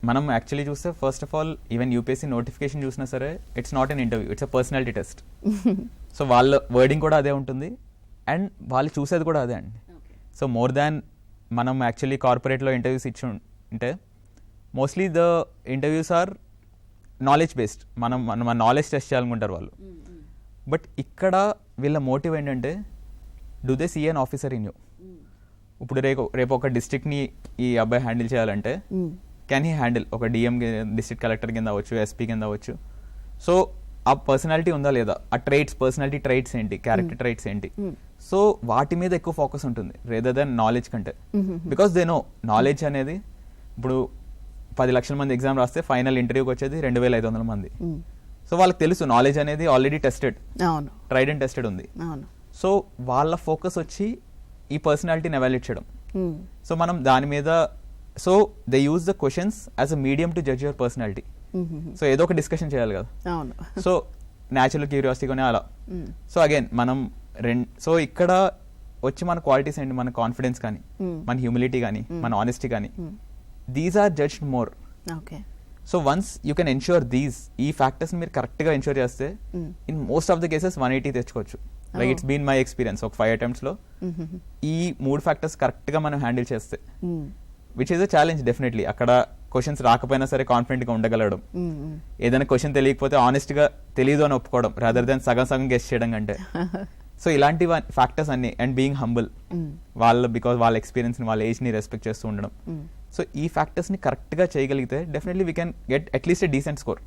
మనం యాక్చువల్లీ చూస్తే first of all even UPSC notification చూసినా సరే it's not an interview, it's a personality test. So వాళ్ళ wording కూడా అదే ఉంటుంది అండ్ వాళ్ళు చూసేది కూడా అదే అండి. సో మోర్ దాన్ మనం యాక్చువల్లీ కార్పొరేట్లో ఇంటర్వ్యూస్ ఇచ్చి ఉంటే mostly the interviews are knowledge based. మన నాలెడ్జ్ టెస్ట్ చేయాలనుకుంటారు వాళ్ళు. బట్ ఇక్కడ వీళ్ళ మోటివ్ ఏంటంటే do they see an officer in you. ఇప్పుడు రేపు ఒక డిస్ట్రిక్ట్ని ఈ అబ్బాయి హ్యాండిల్ చేయాలంటే క్యాన్ హీ హ్యాండిల్ ఒక డిఎం డిస్ట్రిక్ట్ కలెక్టర్ కింద అవ్వచ్చు, ఎస్పీ కింద అవ్వచ్చు. సో ఆ పర్సనాలిటీ ఉందా లేదా, ఆ ట్రైట్స్, పర్సనాలిటీ ట్రైట్స్ ఏంటి, క్యారెక్టర్ ట్రైట్స్ ఏంటి, సో వాటి మీద ఎక్కువ ఫోకస్ ఉంటుంది రేదర్ దెన్ నాలెడ్జ్ కంటే. బికాస్ దే నో నాలెడ్జ్ అనేది ఇప్పుడు 10 లక్షల మంది ఎగ్జామ్ రాస్తే ఫైనల్ ఇంటర్వ్యూకి వచ్చేది 2,500 మంది. సో వాళ్ళకి తెలుసు నాలెడ్జ్ అనేది already tested, tried and tested ఉంది. సో వాళ్ళ ఫోకస్ వచ్చి ఈ పర్సనాలిటీని ఎవాల్యుయేట్ చేయడం. సో మనం దాని మీద, so they use the questions as a medium to judge your personality. So ఏదో ఒక డిస్కషన్ చేయాలి కదా. సో న్యాచురల్ క్యూరియాసిటీగానే అలా. సో అగైన్ మనం సో ఇక్కడ వచ్చి మన క్వాలిటీస్ ఏంటి, మన కాన్ఫిడెన్స్ కానీ, మన హ్యూమిలిటీ కానీ, మన ఆనెస్టీ కానీ, these are judged more. So once you can ensure ఈ ఫ్యాక్టర్స్ మీరు కరెక్ట్ గా ఎన్ష్యూర్ చేస్తే in most of the cases 180 తెచ్చుకోవచ్చు. Like it's been my experience. ఒక 5 attempts లో ఈ 3 ఫ్యాక్టర్స్ కరెక్ట్ గా మనం హ్యాండిల్ చేస్తే, which is a challenge definitely. అక్కడ క్వశ్చన్స్ రాకపోయినా సరే కాన్ఫిడెంట్ గా ఉండగలడం, ఏదైనా క్వశ్చన్ తెలియకపోతే ఆనెస్ట్ గా తెలియదు అని ఒప్పుకోవడం రాదర్ దాన్ సగం గెస్ చేయడం కంటే. సో ఇలాంటి ఫ్యాక్టర్స్ అన్ని అండ్ బీయింగ్ హంబుల్, బికాస్ వాళ్ళ ఎక్స్పీరియన్స్ ని, వాళ్ళ ఏజ్ ని రెస్పెక్ట్ చేస్తూ ఉండడం. సో ఈ ఫ్యాక్టర్స్ ని కరెక్ట్ గా చేయగలిగితే definitely we can get at least a decent score.